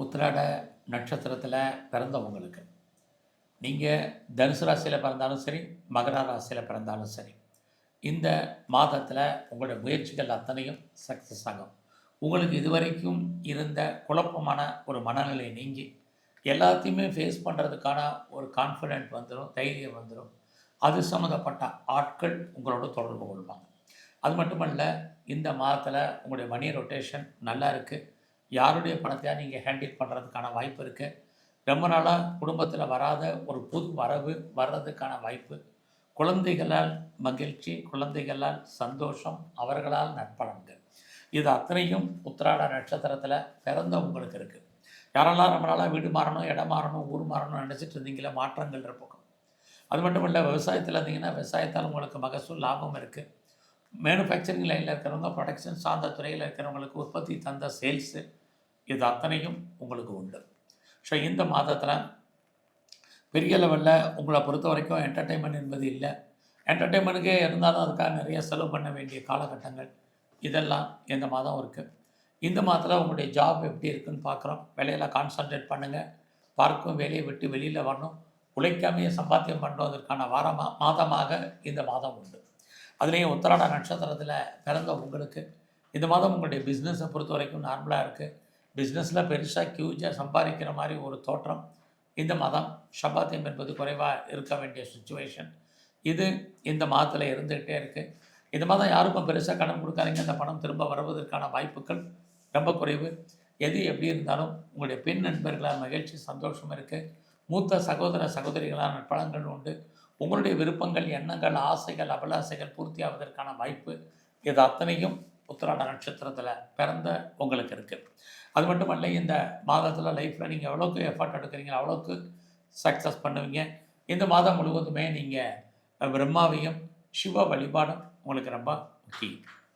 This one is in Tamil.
உத்திராட நட்சத்திரத்தில் பிறந்தவங்களுக்கு நீங்கள் தனுசு ராசியில் பிறந்தாலும் சரி, மகர ராசியில் பிறந்தாலும் சரி, இந்த மாதத்தில் உங்களுடைய முயற்சிகள் அத்தனையும் சக்ஸஸ் ஆகும். உங்களுக்கு இதுவரைக்கும் இருந்த குழப்பமான ஒரு மனநிலை நீங்கி எல்லாத்தையுமே ஃபேஸ் பண்ணுறதுக்கான ஒரு கான்ஃபிடென்ட் வந்துடும், தைரியம் வந்துடும். அது சம்மந்தப்பட்ட ஆட்கள் உங்களோட தொடர்பு கொள்வாங்க. அது மட்டுமல்ல, இந்த மாதத்தில் உங்களுடைய மணி ரொட்டேஷன் நல்லா இருக்குது. யாருடைய பணத்தையாக நீங்கள் ஹேண்டில் பண்ணுறதுக்கான வாய்ப்பு இருக்குது. ரொம்ப நாளாக குடும்பத்தில் வராத ஒரு புது வரவு வர்றதுக்கான வாய்ப்பு. குழந்தைகளால் மகிழ்ச்சி, குழந்தைகளால் சந்தோஷம், அவர்களால் நற்பலன்கள். இது அத்தனையும் உத்திராட நட்சத்திரத்தில் பிறந்த உங்களுக்கு இருக்குது. யாரெல்லாம் ரொம்ப நாளாக வீடு மாறணும், இடம் மாறணும், ஊர் மாறணும்னு நினச்சிட்டு இருந்தீங்களே, மாற்றங்கள் இருக்கும். அது மட்டும் இல்லை, விவசாயத்தில் இருந்தீங்கன்னா விவசாயத்தால் உங்களுக்கு மகசூல் லாபம் இருக்குது. மேனுஃபேக்சரிங் லைனில் இருக்கிறவங்க, ப்ரொடக்ஷன் சார்ந்த துறையில் இருக்கிறவங்களுக்கு உற்பத்தி தந்த சேல்ஸு, இது அத்தனையும் உங்களுக்கு உண்டு. ஸோ இந்த மாதத்தில் பெரிய லெவலில் உங்களை பொறுத்த வரைக்கும் என்டர்டெயின்மெண்ட் என்பது இல்லை. என்டர்டெயின்மெண்ட்டுக்கே இருந்தாலும் அதுக்காக நிறைய செலவு பண்ண வேண்டிய காலகட்டங்கள் இதெல்லாம் இந்த மாதம் இருக்குது. இந்த மாதத்தில் உங்களுடைய ஜாப் எப்படி இருக்குதுன்னு பார்க்குறோம். வேலையில் கான்சன்ட்ரேட் பண்ணுங்கள். பார்க்கும் வேலையை விட்டு வெளியில் வரணும். உழைக்காமையே சம்பாத்தியம் பண்ணுவதற்கான மாதமாக இந்த மாதம் உண்டு. அதுலேயும் உத்திராட நட்சத்திரத்தில் பிறந்த உங்களுக்கு இந்த மாதம் உங்களுடைய பிஸ்னஸை பொறுத்த வரைக்கும் நார்மலாக இருக்குது. பிஸ்னஸில் பெருசாக ஹியூஜாக சம்பாதிக்கிற மாதிரி ஒரு தோற்றம். இந்த மாதம் சம்பாத்தியம் என்பது குறைவாக இருக்க வேண்டிய சுச்சுவேஷன் இது இந்த மாதத்தில் இருந்துகிட்டே இருக்குது. இந்த மாதம் யாருக்கும் பெருசாக கடன் கொடுக்காதீங்க. அந்த பணம் திரும்ப வருவதற்கான வாய்ப்புகள் ரொம்ப குறைவு. எது எப்படி இருந்தாலும் உங்களுடைய பெண் நண்பர்களால் மகிழ்ச்சி, சந்தோஷம் இருக்குது. மூத்த சகோதர சகோதரிகளால் நற்பலன்கள் உண்டு. உங்களுடைய விருப்பங்கள், எண்ணங்கள், ஆசைகள், அபிலாசைகள் பூர்த்தியாவதற்கான வாய்ப்பு இது அத்தனையும் உத்திராட நட்சத்திரத்தில் பிறந்த உங்களுக்கு இருக்குது. அது மட்டும் அல்ல, இந்த மாதத்தில் லைஃப்பில் நீங்கள் எவ்வளோக்கு எஃபர்ட் எடுக்கிறீங்க அவ்வளோக்கு சக்ஸஸ் பண்ணுவீங்க. இந்த மாதம் முழுவதுமே நீங்கள் பிரம்மாவையும் சிவ வழிபாடும் உங்களுக்கு ரொம்ப முக்கியம்.